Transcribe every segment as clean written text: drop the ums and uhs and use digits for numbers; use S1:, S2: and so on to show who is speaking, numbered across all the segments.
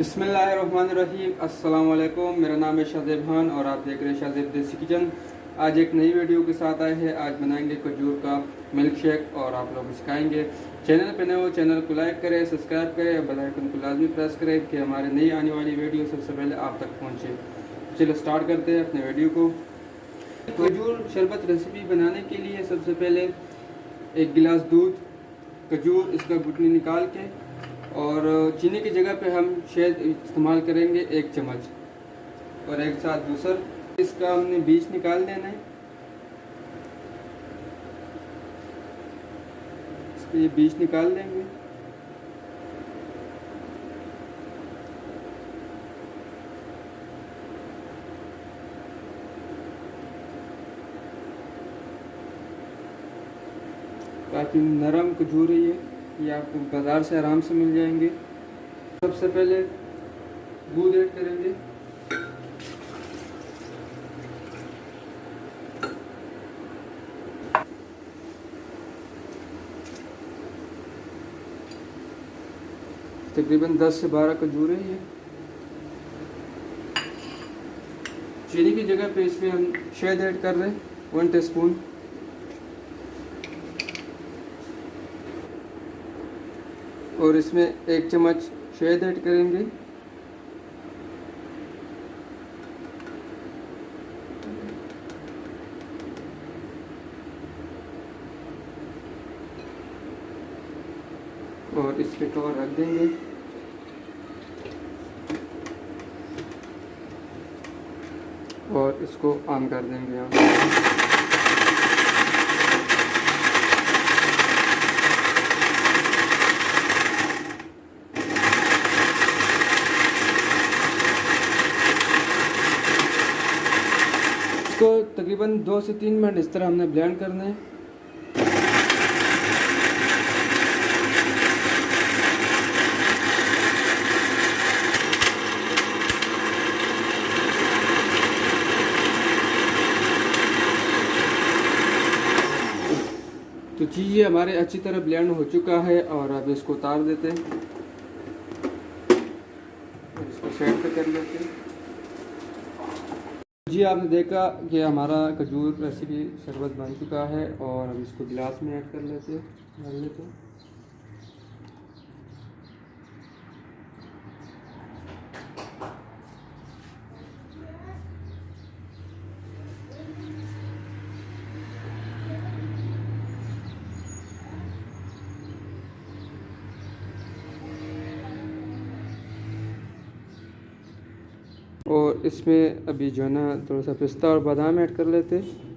S1: बिस्मिल्लाहिर्रहमानिर्रहीम। अस्सलाम वालेकुम। मेरा नाम है शाहज़ेब खान और आप देख रहे हैं शाहज़ेब देसी किचन। आज एक नई वीडियो के साथ आए हैं। आज बनाएंगे खजूर का मिल्क शेक और आप लोग सिखाएंगे। चैनल पे नए हो चैनल को लाइक करें, सब्सक्राइब करें और बेल आइकन को लाजमी प्रेस करें कि हमारे नई आने वाली वीडियो सबसे पहले आप तक पहुँचे। चलो स्टार्ट करते हैं अपने वीडियो को। खजूर शरबत रेसिपी बनाने के लिए सबसे पहले एक गिलास दूध, खजूर इसका गुठली निकाल के और चीनी की जगह पे हम शहद इस्तेमाल करेंगे 1 चम्मच, और एक साथ दूसरा इसका हमने बीज निकाल देना है। इसके ये बीज निकाल लेंगे। काफ़ी नरम खजूर है ये आपको बाज़ार से आराम से मिल जाएंगे। सबसे पहले दूध ऐड करेंगे। तकरीबन 10 से 12 खजूर है ये। चीनी की जगह पे इसमें हम शहद ऐड कर रहे हैं 1 टीस्पून। और इसमें 1 चम्मच शहद ऐड करेंगे। और इस पे कवर रख देंगे। और इसको ऑन कर देंगे यहाँ। इसको तकरीबन 2 से 3 मिनट इस तरह हमने ब्लेंड करना है। तो जी ये हमारे अच्छी तरह ब्लेंड हो चुका है और अब इसको उतार देते हैं और इसको साइड पे कर लेते हैं। जी आपने देखा कि हमारा खजूर रेसिपी शरबत बन चुका है और हम इसको गिलास में ऐड कर लेते हैं। और इसमें अभी जो है ना थोड़ा सा पिस्ता और बादाम ऐड कर लेते हैं।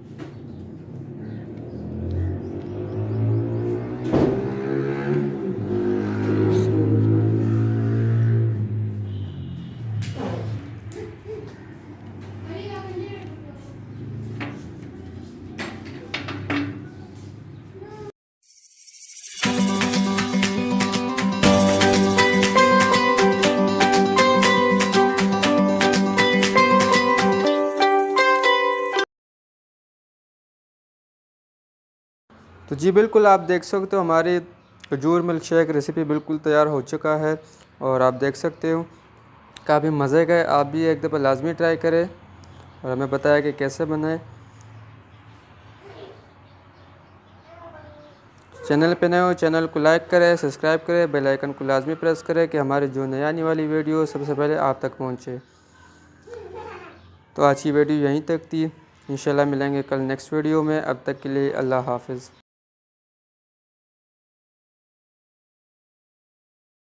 S1: तो जी बिल्कुल आप देख सकते हो हमारी खजूर मिल्क शेक रेसिपी बिल्कुल तैयार हो चुका है और आप देख सकते हो काफ़ी मज़े का है। आप भी एक दफ़ा लाजमी ट्राई करें और हमें बताया कि कैसे बनाए। चैनल पे नए हो चैनल को लाइक करें, सब्सक्राइब करें, बेल आइकन को लाजमी प्रेस करें कि हमारी जो नई आने वाली वीडियो सबसे पहले आप तक पहुँचे। तो आज की वीडियो यहीं तक थी। इंशाल्लाह मिलेंगे कल नेक्स्ट वीडियो में। अब तक के लिए अल्लाह हाफ़िज़।